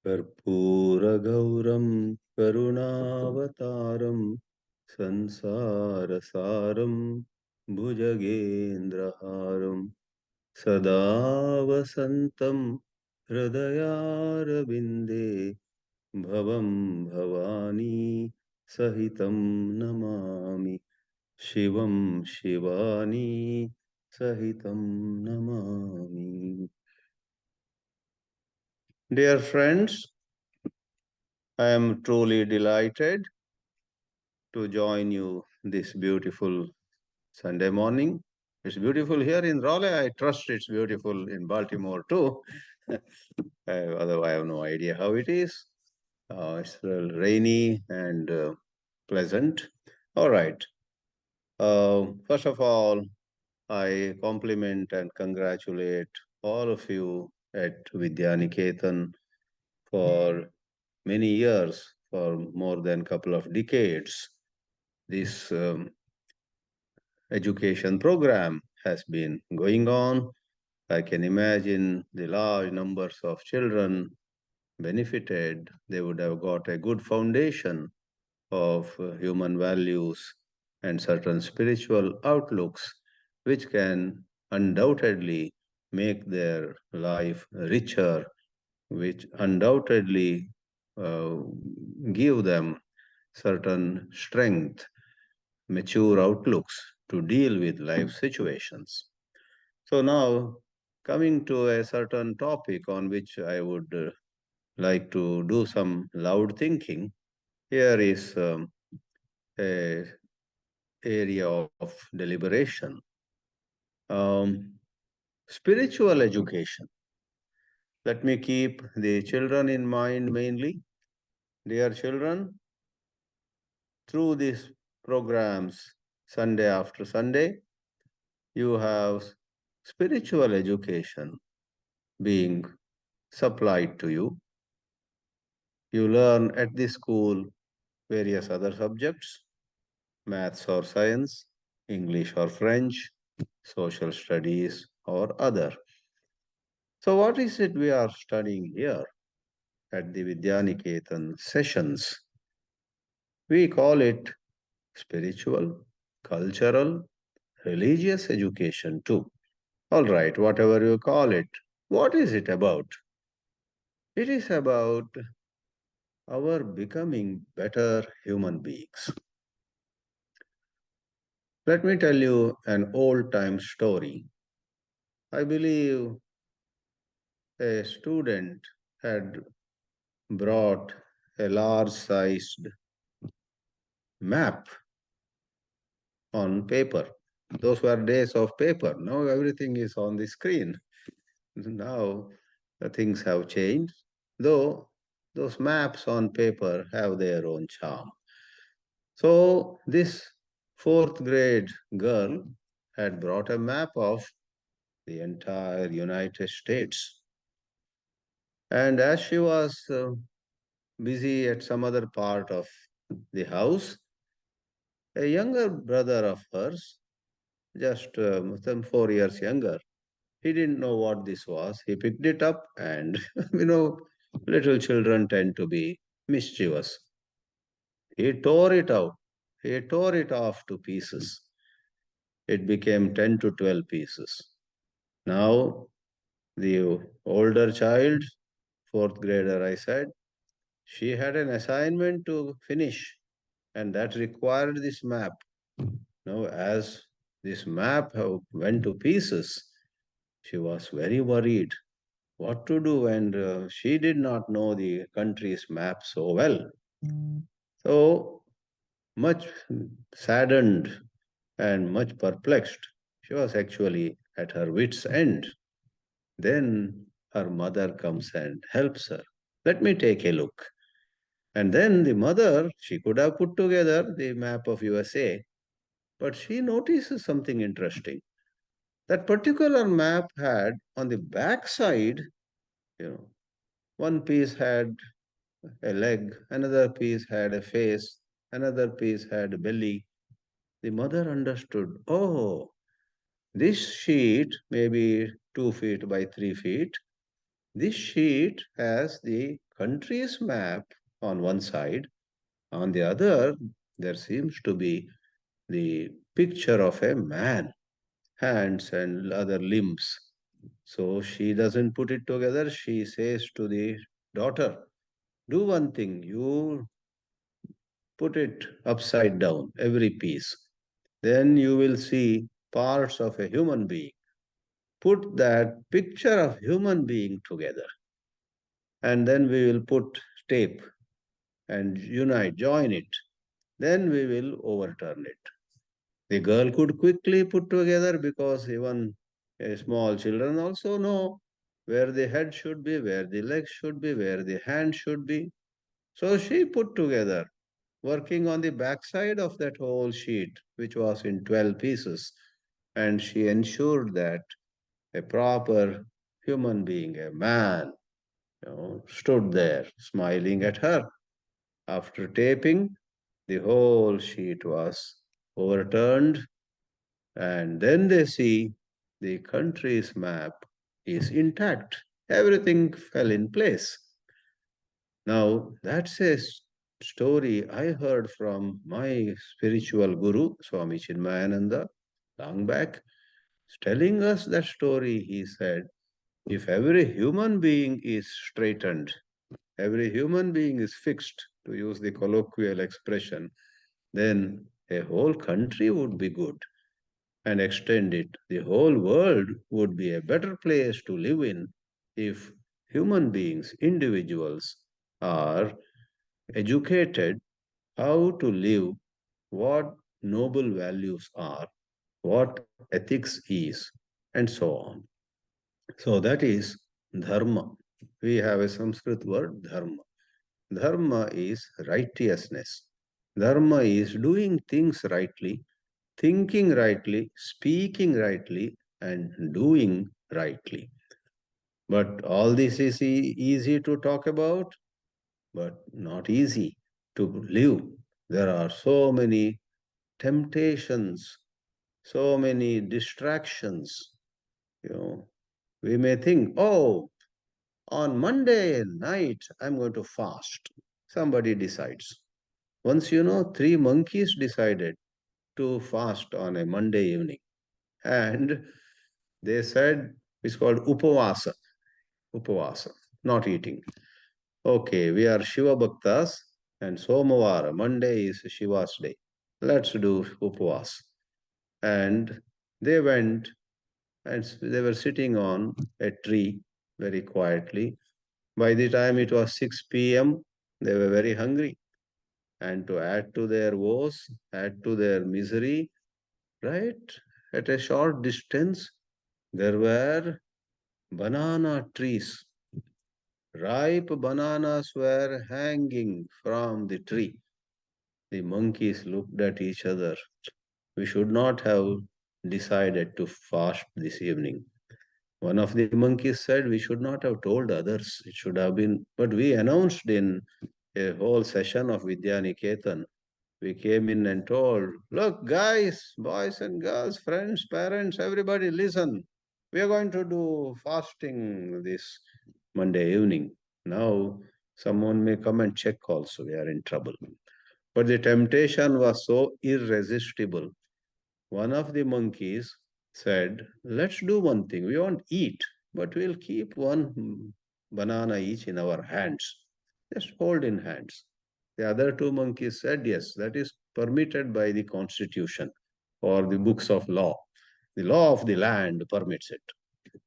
कर्पूरगौरं करुणावतारं संसारसारं भुजगेन्द्रहारं सदा वसन्तं हृदयारविन्दे भवं भवानी सहितं नमामि शिवं शिवानी सहितं Namami. Dear friends, I am truly delighted to join you this beautiful Sunday morning. It's beautiful here in Raleigh. I trust it's beautiful in Baltimore too. Although I have no idea how it is. It's rainy and pleasant. All right. First of all, I compliment and congratulate all of you at Vidyaniketan for many years, for more than a couple of decades. This education program has been going on. I can imagine the large numbers of children benefited. They would have got a good foundation of human values and certain spiritual outlooks, which can undoubtedly make their life richer, which undoubtedly uh, give them certain strength, mature outlooks to deal with life situations. So now, coming to a certain topic on which I would like to do some loud thinking, here is a area of deliberation. Um, Spiritual education. Let me keep the children in mind mainly. Dear children, through these programs, Sunday after Sunday, you have spiritual education being supplied to you. You learn at the school various other subjects, maths or science, English or French, social studies or other. So what is it we are studying here at the Vidyaniketan sessions? We call it spiritual, cultural, religious education too. All right, whatever you call it. What is it about? It is about our becoming better human beings. Let me tell you an old time story. I believe a student had brought a large sized map on paper. Those were days of paper. Now everything is on the screen. Now the things have changed, though those maps on paper have their own charm. So this fourth grade girl had brought a map of the entire United States. And as she was busy at some other part of the house, a younger brother of hers, just some 4 years younger, he didn't know what this was. He picked it up, and little children tend to be mischievous. He tore it out. He tore it off to pieces. It became 10 to 12 pieces. Now, the older child, fourth grader, I said, she had an assignment to finish, and that required this map. Now, as this map went to pieces, she was very worried what to do, and she did not know the country's map so well. So much saddened and much perplexed, she was actually at her wits' end. Then her mother comes and helps her. Let me take a look. And then the mother, she could have put together the map of USA, but she notices something interesting. That particular map had on the back side, you know, one piece had a leg, another piece had a face, another piece had a belly. The mother understood, oh, this sheet may be 2 feet by 3 feet, This sheet has the country's map on one side. On the other, there seems to be the picture of a man, hands and other limbs. So she doesn't put it together. She says to the daughter, do one thing, you put it upside down, every piece. Then you will see parts of a human being. Put that picture of human being together, and then we will put tape and unite, join it. Then we will overturn it. The girl could quickly put together because even small children also know where the head should be, where the legs should be, where the hand should be. So she put together, working on the backside of that whole sheet, which was in 12 pieces, and she ensured that a proper human being, a man, stood there smiling at her. After taping, the whole sheet was overturned, and then they see the country's map is intact. Everything fell in place. Now, that's a story I heard from my spiritual guru, Swami Chinmayananda, long back. Telling us that story, he said, if every human being is straightened, every human being is fixed, to use the colloquial expression, then a whole country would be good. And extend it, the whole world would be a better place to live in if human beings, individuals, are educated how to live, what noble values are, what ethics is, and so on. So that is dharma. We have a Sanskrit word, dharma. Dharma is righteousness. Dharma is doing things rightly, thinking rightly, speaking rightly, and doing rightly. But all this is easy to talk about, but not easy to live. There are so many temptations, so many distractions. You know, we may think, oh, on Monday night, I'm going to fast. Somebody decides. Once three monkeys decided to fast on a Monday evening. And they said it's called upavasa, not eating. Okay, we are Shiva Bhaktas and Somavara, Monday is Shiva's day. Let's do upavas. And they went and they were sitting on a tree very quietly. By the time it was 6 p.m., they were very hungry. And to add to their woes, add to their misery, right, at a short distance, there were banana trees. Ripe bananas were hanging from the tree. The monkeys looked at each other. We should not have decided to fast this evening. One of the monkeys said we should not have told others. It should have been, but we announced in a whole session of Vidyaniketan. We came in and told, look, guys, boys and girls, friends, parents, everybody, listen. We are going to do fasting this Monday evening. Now, someone may come and check also. We are in trouble. But the temptation was so irresistible. One of the monkeys said, let's do one thing. We won't eat, but we'll keep one banana each in our hands. Just hold in hands. The other two monkeys said, yes, that is permitted by the constitution or the books of law. The law of the land permits it.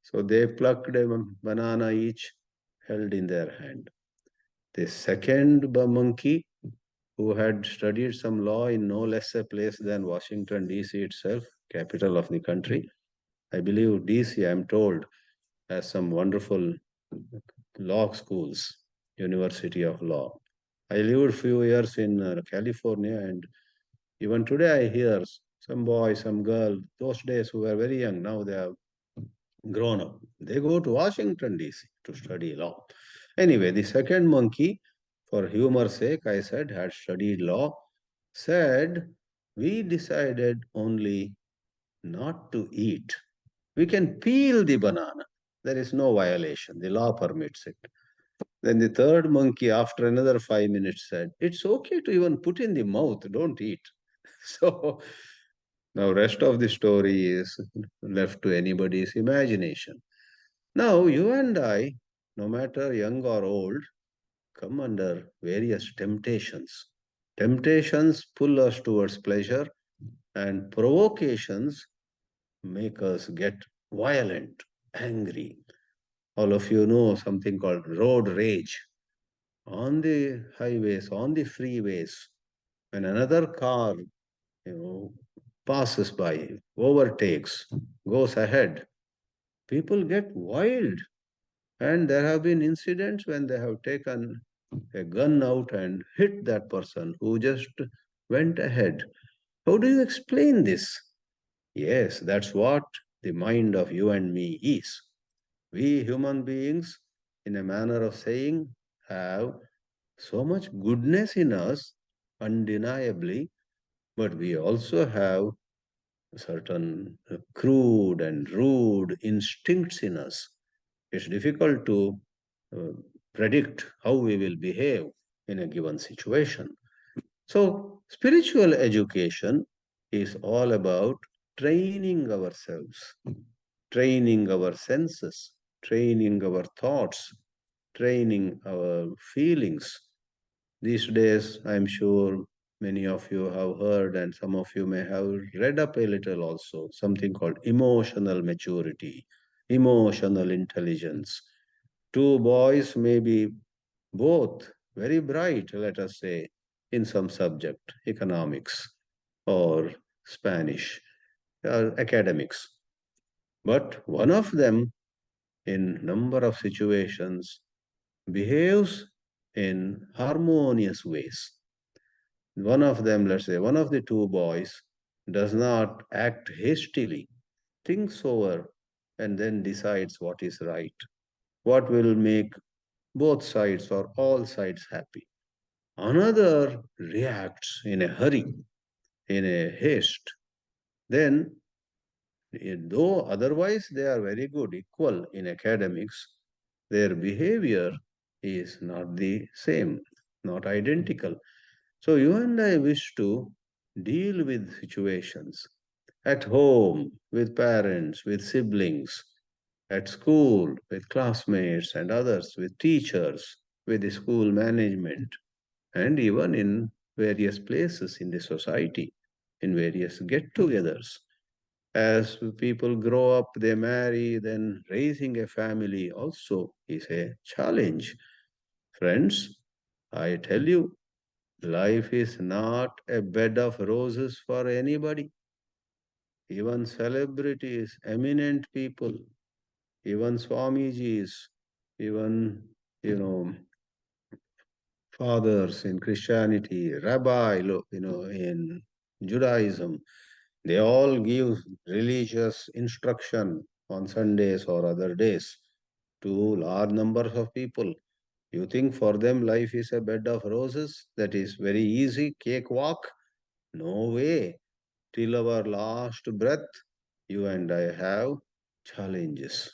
So they plucked a banana each, held in their hand. The second monkey, who had studied some law in no less a place than Washington, D.C. itself, capital of the country. I believe D.C., I'm told, has some wonderful law schools, University of Law. I lived a few years in California, and even today I hear some boy, some girl, those days who were very young, now they have grown up. They go to Washington, D.C. to study law. Anyway, the second monkey, for humor's sake, I said, had studied law, said, we decided only not to eat. We can peel the banana. There is no violation. The law permits it. Then the third monkey, after another 5 minutes, said, "It's okay to even put in the mouth, don't eat." So now rest of the story is left to anybody's imagination. Now you and I, no matter young or old, come under various temptations. Temptations pull us towards pleasure, and provocations make us get violent, angry. All of you know something called road rage. On the highways, on the freeways, when another car, passes by, overtakes, goes ahead, people get wild. And there have been incidents when they have taken a gun out and hit that person who just went ahead. How do you explain this? Yes, that's what the mind of you and me is. We human beings, in a manner of saying, have so much goodness in us, undeniably, but we also have certain crude and rude instincts in us. It's difficult to uh, predict how we will behave in a given situation. So, spiritual education is all about training ourselves, training our senses, training our thoughts, training our feelings. These days, I'm sure many of you have heard, and some of you may have read up a little also, something called emotional maturity, emotional intelligence. Two boys may be both very bright, let us say, in some subject, economics or Spanish or academics. But one of them, in number of situations, behaves in harmonious ways. One of them, let's say, one of the two boys does not act hastily, thinks over, and then decides what is right, what will make both sides or all sides happy. Another reacts in a hurry, in a haste. Then, though otherwise they are very good, equal in academics, their behavior is not the same, not identical. So, you and I wish to deal with situations at home, with parents, with siblings, at school, with classmates and others, with teachers, with the school management, and even in various places in the society, in various get togethers. As people grow up, they marry, then raising a family also is a challenge. Friends, I tell you, life is not a bed of roses for anybody. Even celebrities, eminent people, even Swamijis, even, you know, fathers in Christianity, rabbi, in Judaism, they all give religious instruction on Sundays or other days to large numbers of people. You think for them life is a bed of roses that is very easy, cakewalk? No way. Till our last breath, you and I have challenges.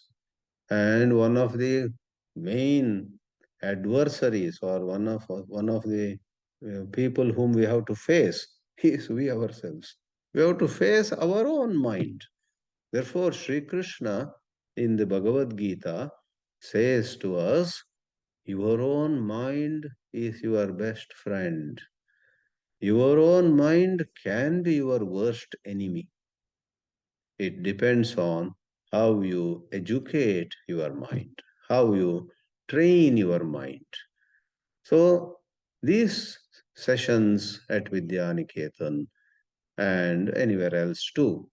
And one of the main adversaries or one of the people whom we have to face is we ourselves. We have to face our own mind. Therefore, Sri Krishna in the Bhagavad Gita says to us, your own mind is your best friend. Your own mind can be your worst enemy. It depends on how you educate your mind, how you train your mind. So, these sessions at Vidyaniketan and anywhere else too.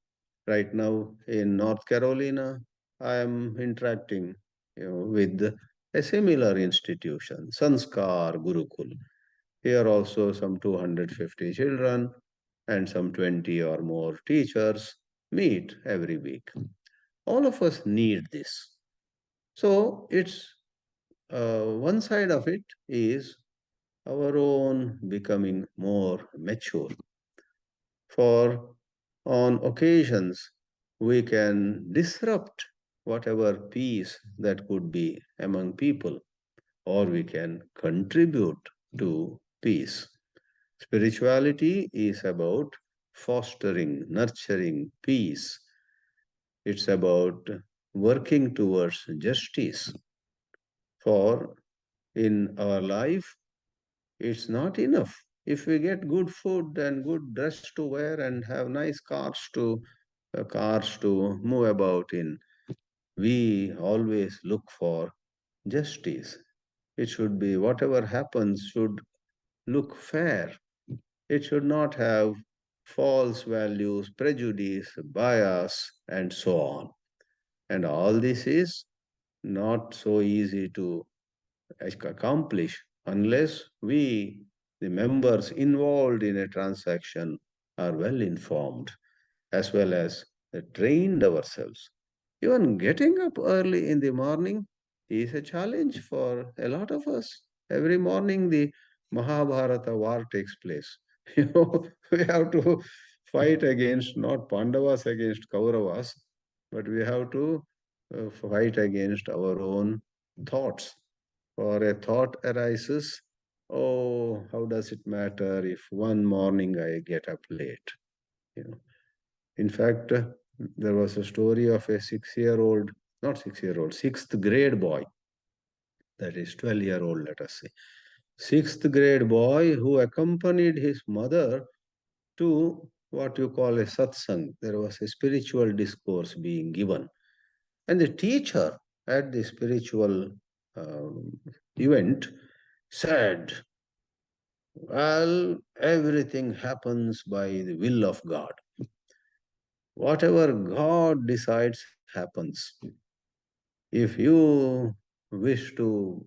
Right now in North Carolina, I am interacting with a similar institution, Sanskar Gurukul. Here also some 250 children and some 20 or more teachers meet every week. All of us need this. So it's one side of it is our own becoming more mature. For on occasions, we can disrupt. whatever peace that could be among people, or we can contribute to peace. Spirituality is about fostering, nurturing peace. It's about working towards justice. For in our life, it's not enough. If we get good food and good dress to wear and have nice cars to move about in, we always look for justice. It should be whatever happens should look fair. It should not have false values, prejudice, bias, and so on. And all this is not so easy to accomplish unless we, the members involved in a transaction, are well informed as well as trained ourselves. Even getting up early in the morning is a challenge for a lot of us. Every morning, the Mahabharata war takes place. We have to fight against not Pandavas against Kauravas, but we have to fight against our own thoughts. For a thought arises, oh, how does it matter if one morning I get up late? You know, in fact, there was a story of a 6-year-old, not 6-year-old, sixth grade boy, that is 12-year-old, let us say. Sixth grade boy who accompanied his mother to what you call a satsang. There was a spiritual discourse being given. And the teacher at the spiritual um, event said, well, everything happens by the will of God. Whatever God decides happens. If you wish to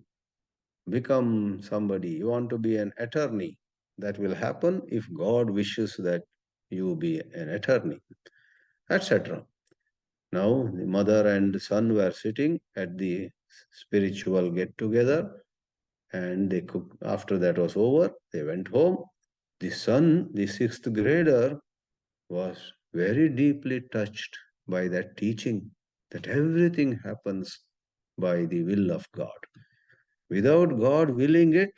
become somebody, you want to be an attorney, that will happen if God wishes that you be an attorney, etc. Now, the mother and son were sitting at the spiritual get together, and they cooked. After that was over, they went home. The son, the sixth grader, was very deeply touched by that teaching that everything happens by the will of God. Without God willing it,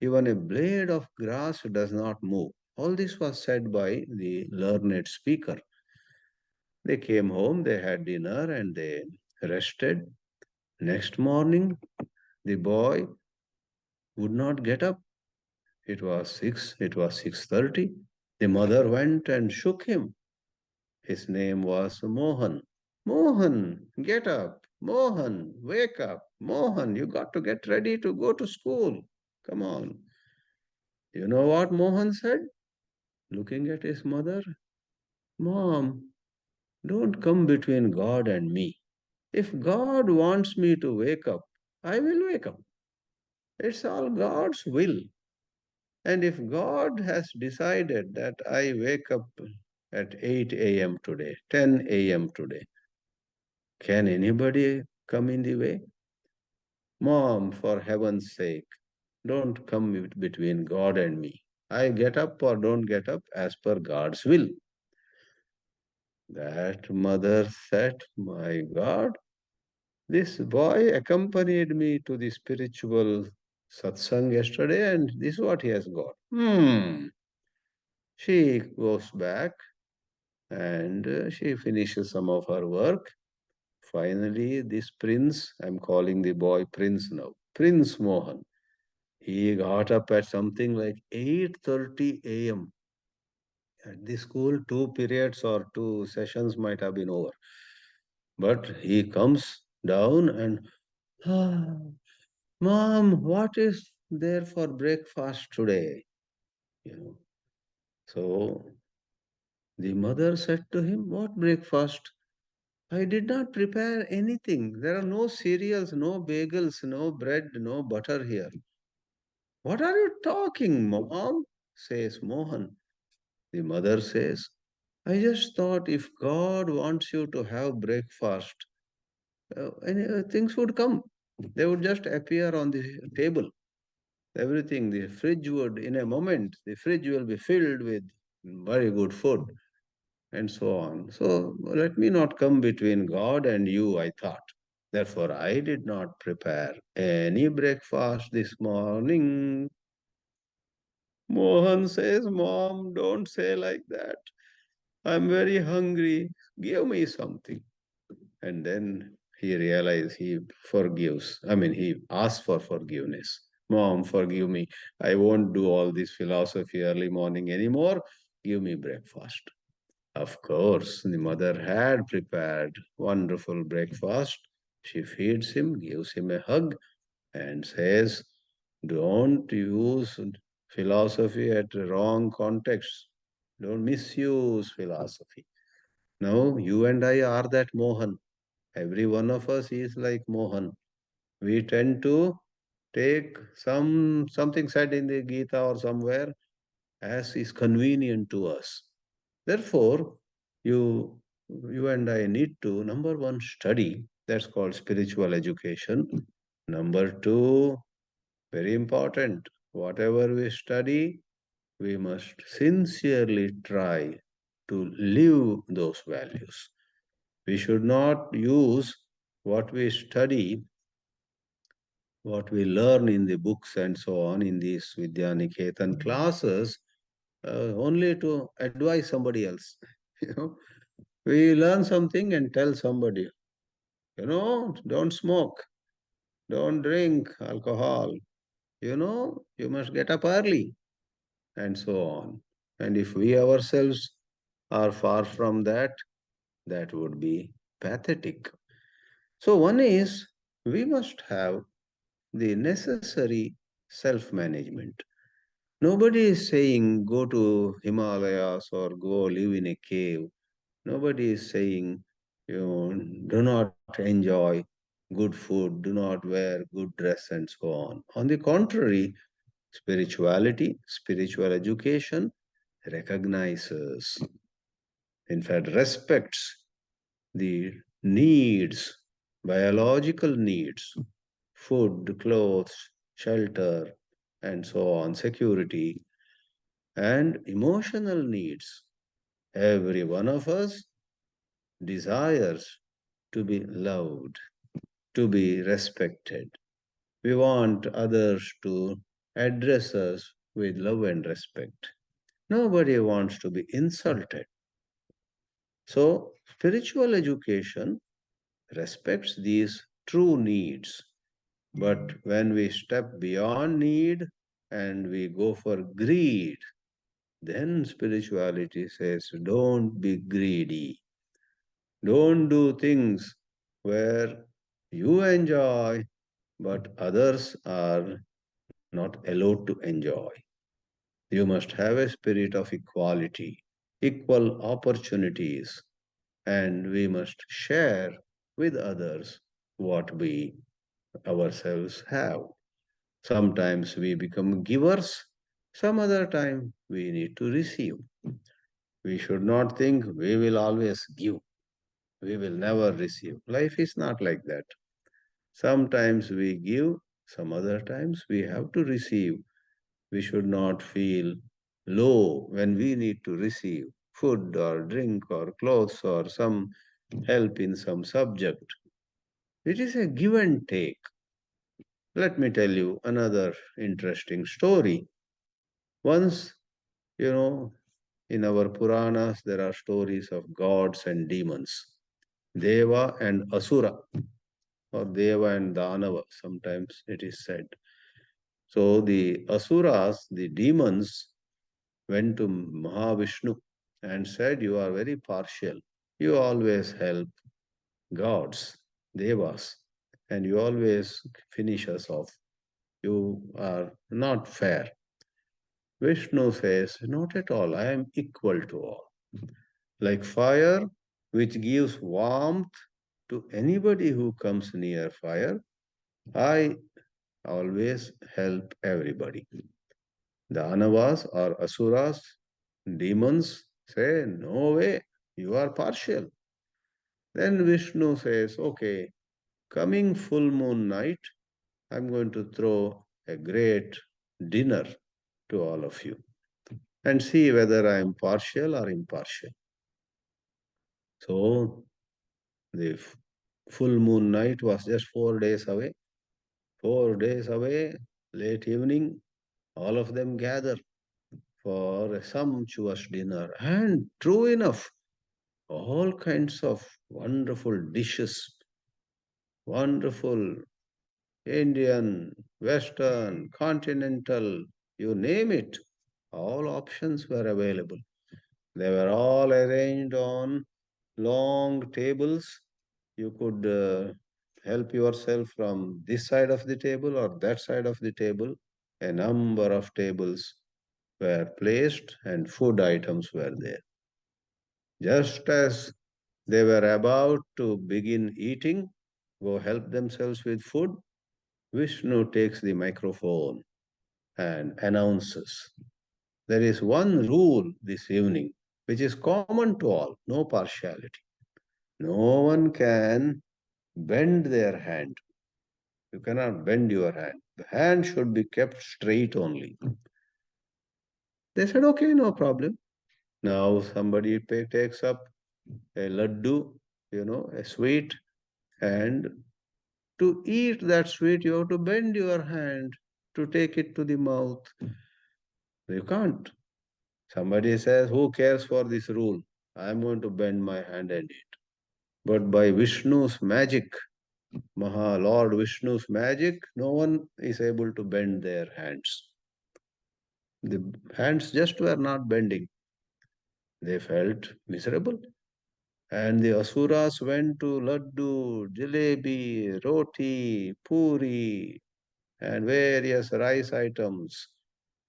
even a blade of grass does not move. All this was said by the learned speaker. They came home, they had dinner, and they rested. Next morning, the boy would not get up. It was 6, it was 6:30. The mother went and shook him. His name was Mohan. Mohan, get up. Mohan, wake up. Mohan, you got to get ready to go to school. Come on. You know what Mohan said? Looking at his mother, Mom, don't come between God and me. If God wants me to wake up, I will wake up. It's all God's will. And if God has decided that I wake up at 8 a.m. today, 10 a.m. today, can anybody come in the way? Mom, for heaven's sake, don't come between God and me. I get up or don't get up as per God's will. That mother said, my God, this boy accompanied me to the spiritual satsang yesterday, and this is what he has got. She goes back and she finishes some of her work. Finally, this prince, I'm calling the boy Prince now, Prince Mohan, he got up at something like 8:30 a.m. At the school, two periods or two sessions might have been over. But he comes down and, ah, Mom, what is there for breakfast today? You know. So the mother said to him, what breakfast? I did not prepare anything. There are no cereals, no bagels, no bread, no butter here. What are you talking, Mom? Says Mohan. The mother says, I just thought if God wants you to have breakfast, things would come. They would just appear on the table. Everything, the fridge would, in a moment, the fridge will be filled with very good food. and so on. So let me not come between God and you, I thought. Therefore, I did not prepare any breakfast this morning. Mohan says, Mom, don't say like that. I'm very hungry. Give me something. And then he realized he forgives. I mean, he asks for forgiveness. Mom, forgive me. I won't do all this philosophy early morning anymore. Give me breakfast. Of course, the mother had prepared wonderful breakfast. She feeds him, gives him a hug, and says, don't use philosophy at the wrong context. Don't misuse philosophy. No, you and I are that Mohan. Every one of us is like Mohan. We tend to take something said in the Gita or somewhere as is convenient to us. Therefore, you and I need to, number one, study. That's called spiritual education. Number two, very important, whatever we study, we must sincerely try to live those values. We should not use what we study, what we learn in the books and so on in these Vidyaniketan classes only to advise somebody else. You know, we learn something and tell somebody, don't smoke, don't drink alcohol, you must get up early, and so on. And if we ourselves are far from that, that would be pathetic. So, one is we must have the necessary self management. Nobody is saying go to Himalayas or go live in a cave. Nobody is saying, do not enjoy good food, do not wear good dress, and so on. On the contrary, spirituality, spiritual education recognizes, in fact, respects the needs, biological needs, food, clothes, shelter, and so on, security, and emotional needs. Every one of us desires to be loved, to be respected. We want others to address us with love and respect. Nobody wants to be insulted. So, spiritual education respects these true needs. But when we step beyond need and we go for greed, then spirituality says, don't be greedy. Don't do things where you enjoy, but others are not allowed to enjoy. You must have a spirit of equality, equal opportunities, and we must share with others what we ourselves have. Sometimes we become givers, some other time we need to receive. We should not think we will always give, we will never receive. Life is not like that. Sometimes we give, some other times we have to receive. We should not feel low when we need to receive food or drink or clothes or some help in some subject. It is a give and take. Let me tell you another interesting story. Once, you know, in our Puranas, there are stories of gods and demons, Deva and Asura, or Deva and Danava, sometimes it is said. So the Asuras, the demons, went to Mahavishnu and said, you are very partial. You always help gods, Devas, and you always finish us off. You are not fair. Vishnu says, not at all, I am equal to all. Like fire, which gives warmth to anybody who comes near fire, I always help everybody. Danavas or Asuras, demons, say, no way, you are partial. Then Vishnu says, okay, coming full moon night, I'm going to throw a great dinner to all of you and see whether I am partial or impartial. So the full moon night was just 4 days away. 4 days away, late evening, all of them gather for a sumptuous dinner. And true enough, all kinds of wonderful dishes, wonderful Indian, Western, continental, you name it, all options were available. They were all arranged on long tables. You could help yourself from this side of the table or that side of the table. A number of tables were placed and food items were there. Just as they were about to begin eating, go help themselves with food, Vishnu takes the microphone and announces, there is one rule this evening which is common to all, no partiality. No one can bend their hand. You cannot bend your hand. The hand should be kept straight only. They said, okay, no problem. Now somebody takes up a laddu, a sweet, and to eat that sweet, you have to bend your hand to take it to the mouth. You can't. Somebody says, who cares for this rule? I'm going to bend my hand and eat. But by Vishnu's magic, Lord Vishnu's magic, no one is able to bend their hands. The hands just were not bending. They felt miserable. And the Asuras went to Laddu, Jalebi, Roti, Puri, and various rice items.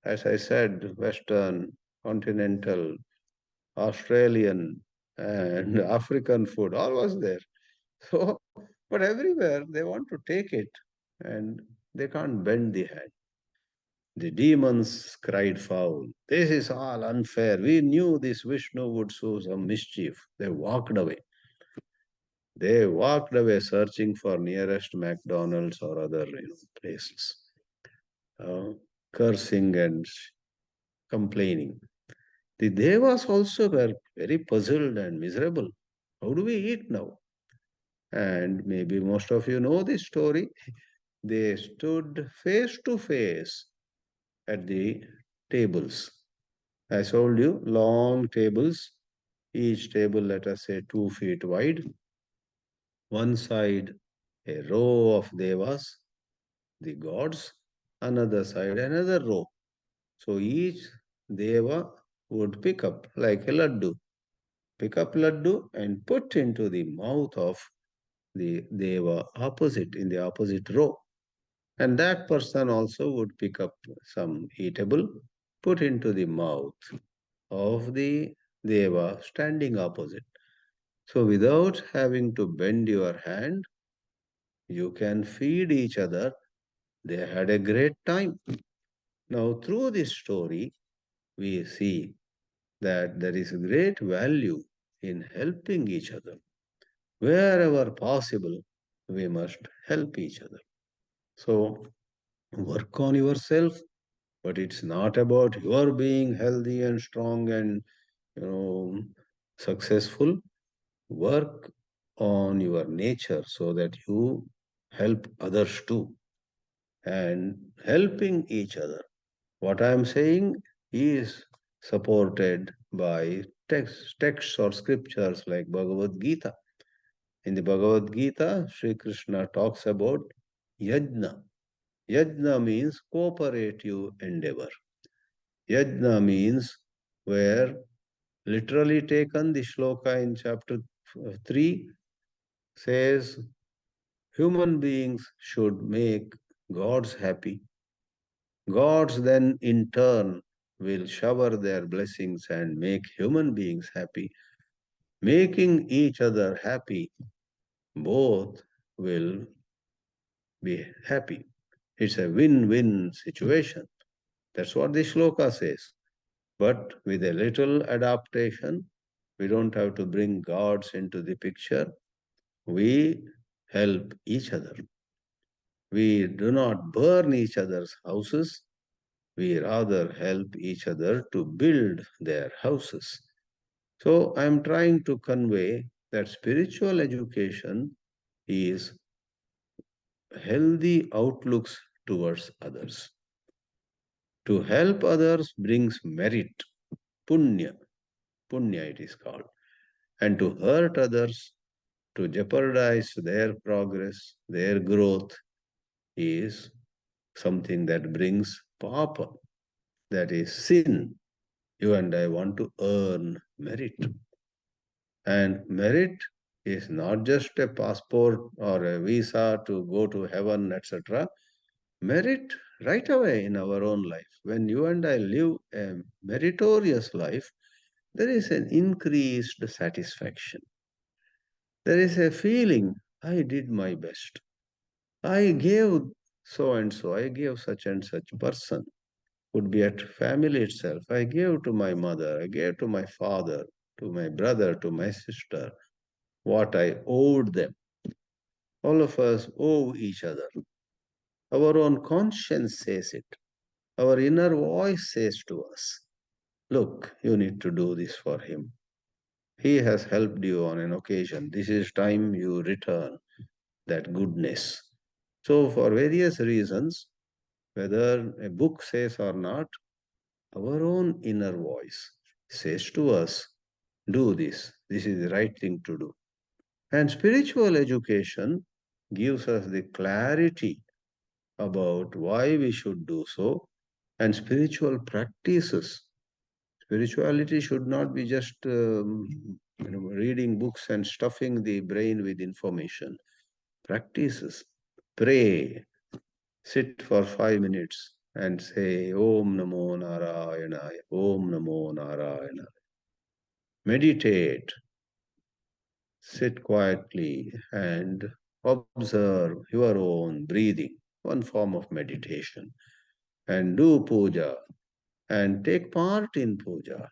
As I said, Western, continental, Australian, and African food, all was there. So, but everywhere they want to take it and they can't bend the hand. The demons cried foul. This is all unfair. We knew this Vishnu would show some mischief. They walked away. They walked away searching for nearest McDonald's or other places, uh, cursing and complaining. The Devas also were very puzzled and miserable. How do we eat now? And maybe most of you know this story. They stood face to face at the tables. I told you, long tables, each table, let us say, 2 feet wide. One side, a row of devas, the gods, another side, another row. So each deva would pick up like a laddu, pick up laddu and put into the mouth of the deva opposite, in the opposite row. And that person also would pick up some eatable, put into the mouth of the deva standing opposite. So without having to bend your hand, you can feed each other. They had a great time. Now, through this story, we see that there is great value in helping each other. Wherever possible, we must help each other. So, work on yourself, but it's not about your being healthy and strong and you know successful. Work on your nature so that you help others too, and helping each other. What I am saying is supported by texts or scriptures like Bhagavad Gita. In the Bhagavad Gita, Sri Krishna talks about yajna. Yajna means cooperative endeavor. Yajna means where literally taken the shloka in chapter 3 says human beings should make gods happy. Gods then in turn will shower their blessings and make human beings happy. Making each other happy, both will be happy. It's a win-win situation. That's what the shloka says. But with a little adaptation, we don't have to bring gods into the picture. We help each other. We do not burn each other's houses. We rather help each other to build their houses. So I am trying to convey that spiritual education is healthy outlooks towards others. To help others brings merit, punya, punya it is called, and to hurt others, to jeopardize their progress, their growth is something that brings papa, that is sin. You and I want to earn merit. And merit is not just a passport or a visa to go to heaven, etc. Merit right away in our own life. When you and I live a meritorious life, there is an increased satisfaction. There is a feeling, I did my best. I gave so and so, I gave such and such person. Could be at family itself. I gave to my mother, I gave to my father, to my brother, to my sister, what I owed them. All of us owe each other. Our own conscience says it. Our inner voice says to us, look, you need to do this for him. He has helped you on an occasion. This is time you return that goodness. So, for various reasons, whether a book says or not, our own inner voice says to us, do this. This is the right thing to do. And spiritual education gives us the clarity about why we should do so, and spiritual practices. Spirituality should not be just reading books and stuffing the brain with information. Practices. Pray. Sit for 5 minutes and say Om Namo Narayanaya, Om Namo Narayana. Meditate. Sit quietly and observe your own breathing, one form of meditation, and do puja and take part in puja.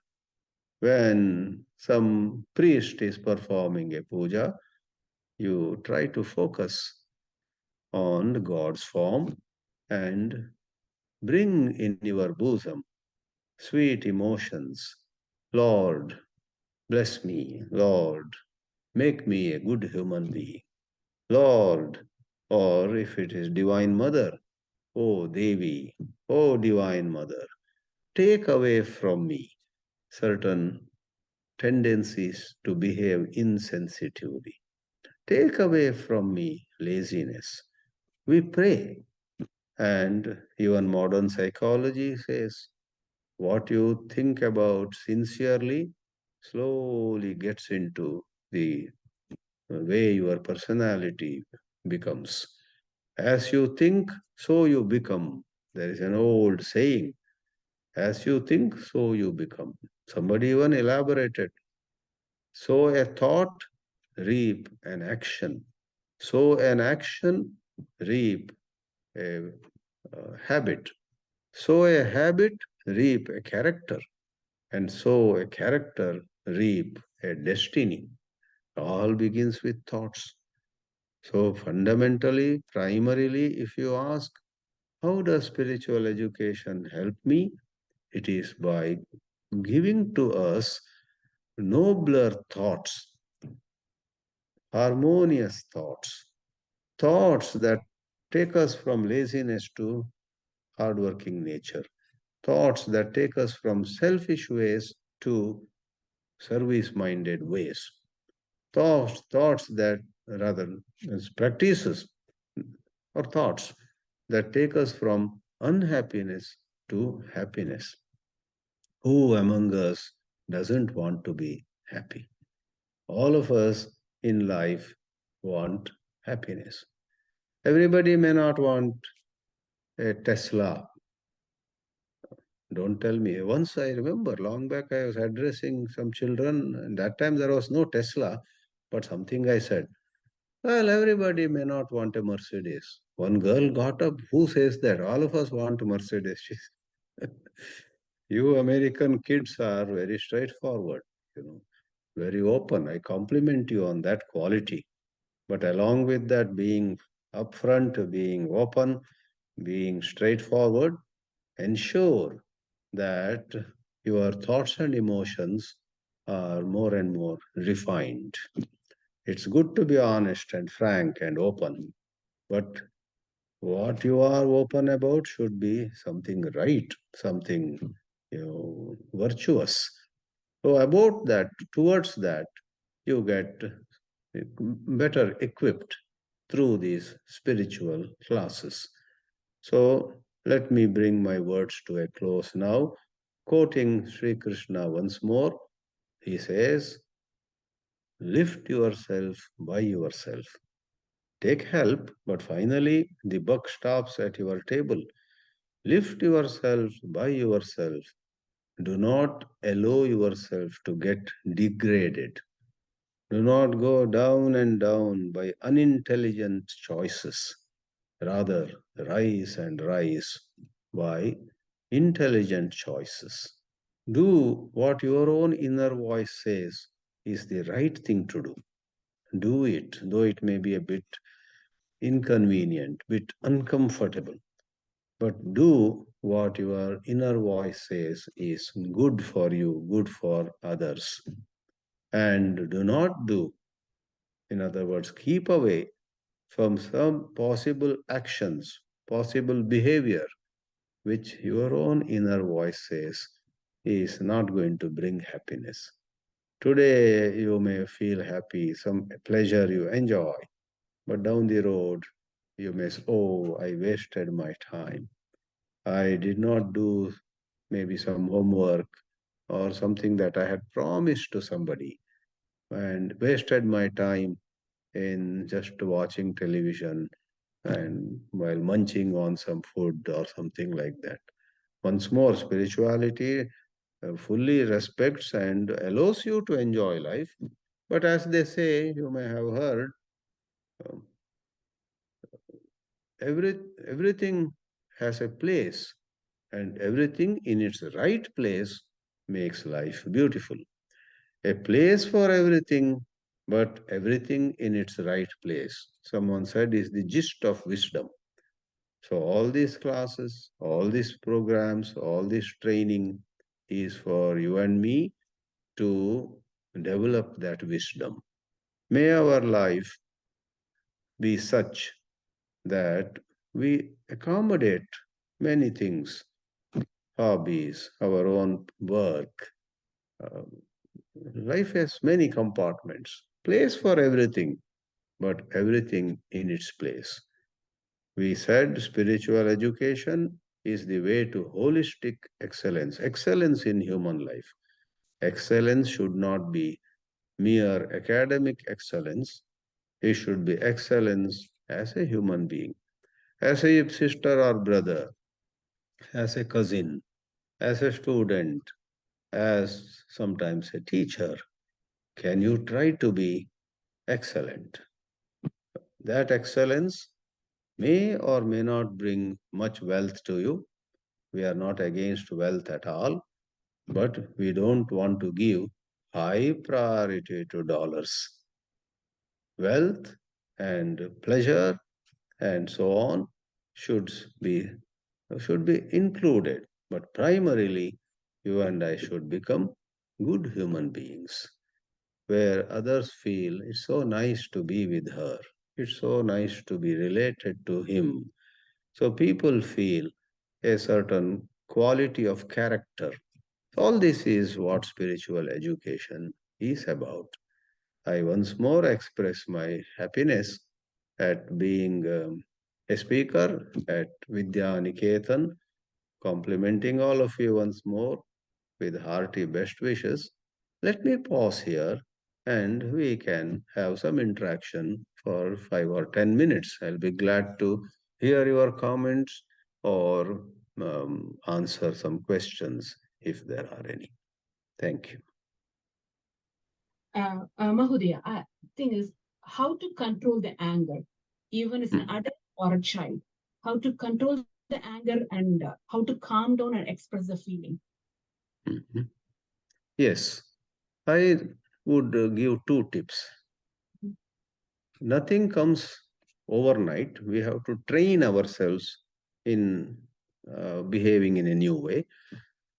When some priest is performing a puja, you try to focus on God's form and bring in your bosom sweet emotions. Lord, bless me. Lord, make me a good human being. Lord, or if it is Divine Mother, O Devi, O Divine Mother, take away from me certain tendencies to behave insensitively. Take away from me laziness. We pray, and even modern psychology says what you think about sincerely slowly gets into the way your personality becomes. As you think, so you become. There is an old saying, as you think, so you become. Somebody even elaborated. Sow a thought, reap an action. Sow an action, reap a habit. Sow a habit, reap a character. And sow a character, reap a destiny. All begins with thoughts. So, fundamentally, primarily, if you ask, how does spiritual education help me? It is by giving to us nobler thoughts, harmonious thoughts, thoughts that take us from laziness to hardworking nature, thoughts that take us from selfish ways to service minded ways, thoughts that rather as practices or thoughts that take us from unhappiness to happiness. Who among us doesn't want to be happy? All of us in life want happiness. Everybody may not want a Tesla. Don't tell me. Once I remember long back, I was addressing some children, and that time there was no Tesla, but something I said. Well, everybody may not want a Mercedes. One girl got up. Who says that? All of us want a Mercedes. She said. You American kids are very straightforward, very open. I compliment you on that quality. But along with that, being upfront, being open, being straightforward, ensure that your thoughts and emotions are more and more refined. It's good to be honest and frank and open, but what you are open about should be something right, something virtuous. So about that, towards that, you get better equipped through these spiritual classes. So let me bring my words to a close now, quoting Sri Krishna once more. He says, lift yourself by yourself. Take help, but finally the buck stops at your table. Lift yourself by yourself. Do not allow yourself to get degraded. Do not go down and down by unintelligent choices. Rather, rise and rise by intelligent choices. Do what your own inner voice says is the right thing to do. Do it, though it may be a bit inconvenient, bit uncomfortable. But do what your inner voice says is good for you, good for others. And do not do, in other words, keep away from some possible actions, possible behavior, which your own inner voice says is not going to bring happiness. Today you may feel happy, some pleasure you enjoy, but down the road you may say, oh, I wasted my time. I did not do maybe some homework or something that I had promised to somebody and wasted my time in just watching television and while munching on some food or something like that. Once more, spirituality fully respects and allows you to enjoy life. But as they say, you may have heard, um, every, everything has a place, and everything in its right place makes life beautiful. A place for everything, but everything in its right place. Someone said is the gist of wisdom. So all these classes, all these programs, all this training is for you and me to develop that wisdom. May our life be such that we accommodate many things, hobbies, our own work. Uh, Life has many compartments, place for everything, but everything in its place. We said spiritual education is the way to holistic excellence, excellence in human life. Excellence should not be mere academic excellence, it should be excellence as a human being, as a sister or brother, as a cousin, as a student, as sometimes a teacher. Can you try to be excellent? That excellence may or may not bring much wealth to you. We are not against wealth at all, but we don't want to give high priority to dollars. Wealth and pleasure and so on should be should be included, but primarily you and I should become good human beings where others feel it's so nice to be with her, it's so nice to be related to him. So people feel a certain quality of character. All this is what spiritual education is about. I once more express my happiness at being a speaker at Vidya Niketan, complimenting all of you once more with hearty best wishes. Let me pause here and we can have some interaction for 5 or 10 minutes. I'll be glad to hear your comments or answer some questions if there are any. Thank you. Mahodaya, thing is how to control the anger, even as an adult or a child. How to control the anger and how to calm down and express the feeling. Mhm. Yes, I would give two tips. Nothing comes overnight. We have to train ourselves in behaving in a new way.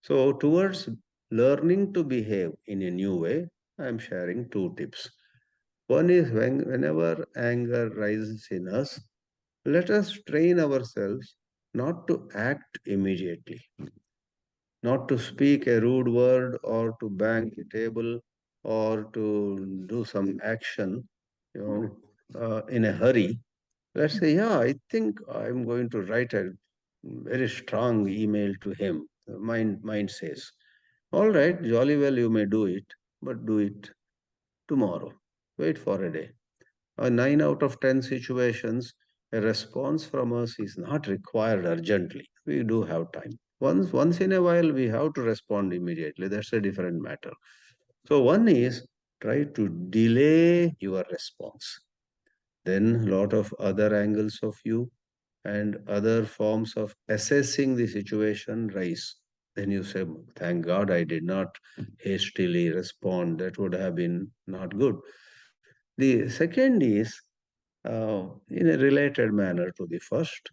So, towards learning to behave in a new way, I am sharing two tips. One is whenever anger rises in us, let us train ourselves not to act immediately, not to speak a rude word or to bang the table or to do some action, you in a hurry. Let's say, yeah, I think I'm going to write a very strong email to him. Mind says, all right, jolly well, you may do it, but do it tomorrow. Wait for a day. 9 out of 10 situations, a response from us is not required urgently. We do have time. Once in a while, we have to respond immediately. That's a different matter. So one is try to delay your response. Then lot of other angles of view and other forms of assessing the situation rise. Then you say, thank God I did not hastily respond. That would have been not good. The second is, in a related manner to the first,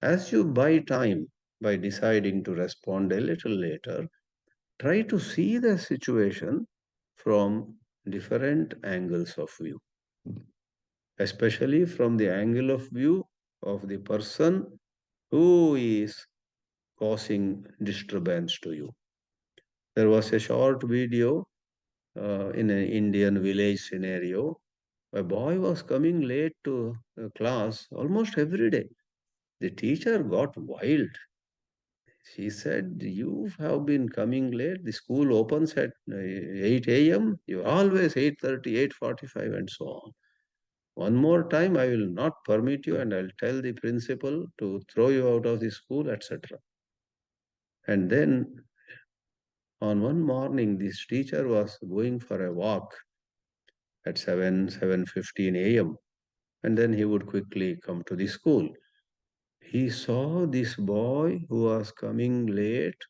as you buy time by deciding to respond a little later, try to see the situation from different angles of view, especially from the angle of view of the person who is causing disturbance to you. There was a short video in an Indian village scenario. A boy was coming late to class almost every day. The teacher got wild. She said, you have been coming late. The school opens at 8 a.m. You always 8:30, 8:45, and so on. One more time, I will not permit you and I'll tell the principal to throw you out of the school, etc. And then on one morning, this teacher was going for a walk at 7:15 a.m. And then he would quickly come to the school. He saw this boy who was coming late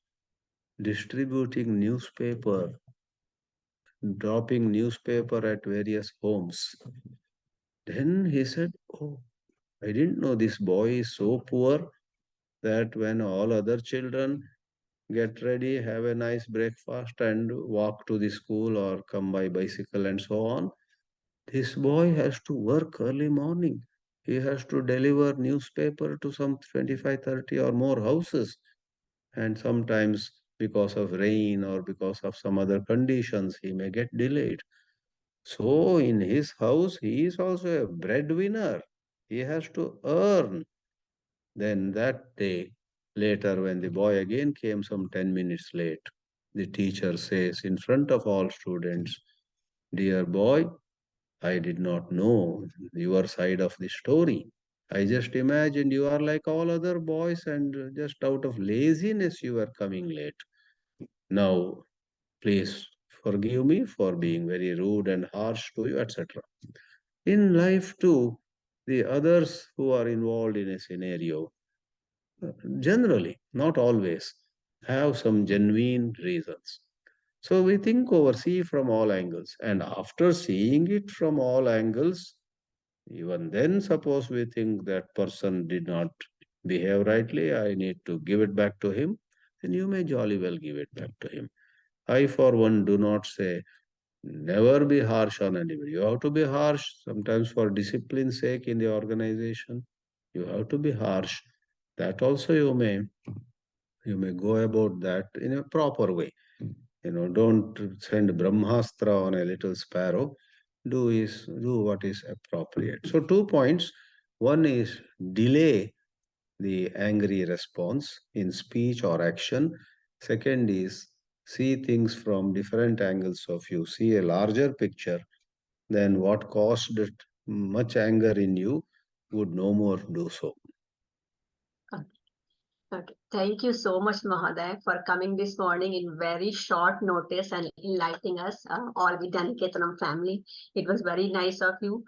distributing newspaper, dropping newspaper at various homes. Then he said, oh, I didn't know this boy is so poor that when all other children get ready, have a nice breakfast, and walk to the school or come by bicycle and so on, this boy has to work early morning. He has to deliver newspaper to some 25, 30 or more houses. And sometimes because of rain or because of some other conditions, he may get delayed. So in his house, he is also a breadwinner. He has to earn. Then that day, later, when the boy again came some 10 minutes late, the teacher says in front of all students, dear boy, I did not know your side of the story. I just imagined you are like all other boys and just out of laziness you were coming late. Now, please forgive me for being very rude and harsh to you, etc. In life, too, the others who are involved in a scenario, generally, not always, have some genuine reasons. So we think over, see from all angles. And after seeing it from all angles, even then, suppose we think that person did not behave rightly, I need to give it back to him, then you may jolly well give it back to him. I, for one, do not say never be harsh on anybody. You have to be harsh sometimes for discipline's sake in the organization. You have to be harsh. That also you may go about that in a proper way. Don't send Brahmastra on a little sparrow. Do what is appropriate. So 2 points. One is delay the angry response in speech or action. Second is see things from different angles of view. See a larger picture than what caused it much anger in you would no more do so. Okay. Thank you so much, Mahaday, for coming this morning in very short notice and enlightening us, all the Daniketanam family. It was very nice of you.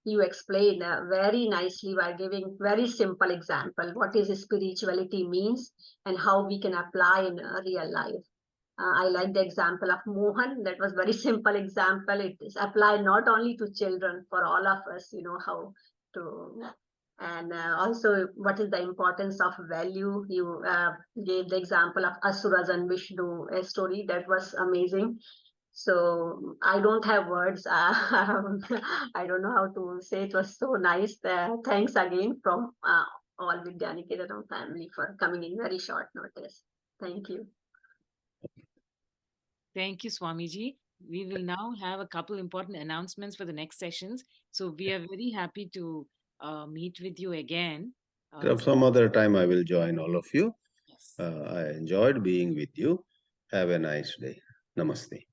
You explained very nicely by giving very simple example what is spirituality means and how we can apply in real life. I like the example of Mohan. That was very simple example. It is applied not only to children, for all of us, how to. And also, what is the importance of value? You gave the example of Asuras and Vishnu, a story that was amazing. So I don't have words. I don't know how to say. It was so nice. Thanks again from all Vidyaniketanam family for coming in very short notice. Thank you. Thank you, Swamiji. We will now have a couple important announcements for the next sessions. So we are very happy to meet with you again. Some other time I will join all of you. Yes. I enjoyed being with you. Have a nice day. Namaste.